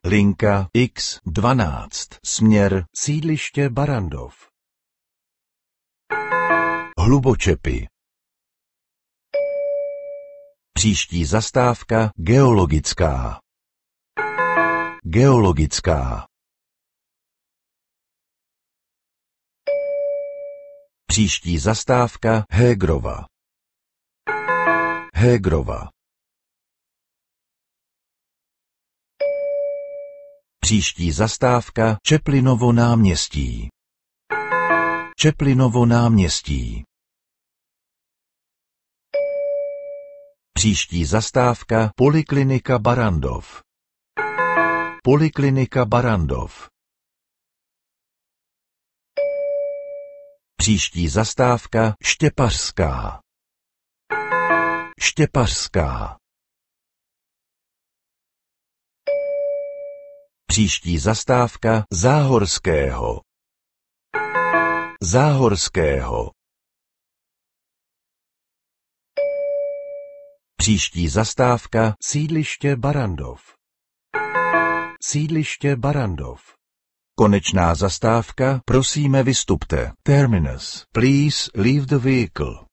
linka X12, směr sídliště Barrandov. Hlubočepy. Příští zastávka geologická. Geologická. Příští zastávka Hégrova. Hégrova. Příští zastávka Čeplinovo náměstí. Čeplinovo náměstí. Příští zastávka Poliklinika Barrandov. Poliklinika Barrandov. Příští zastávka Štěpařská. Štěpařská. Příští zastávka Záhorského. Záhorského. Příští zastávka sídliště Barrandov. Sídliště Barrandov. Konečná zastávka, prosíme vystupte. Terminus, please leave the vehicle.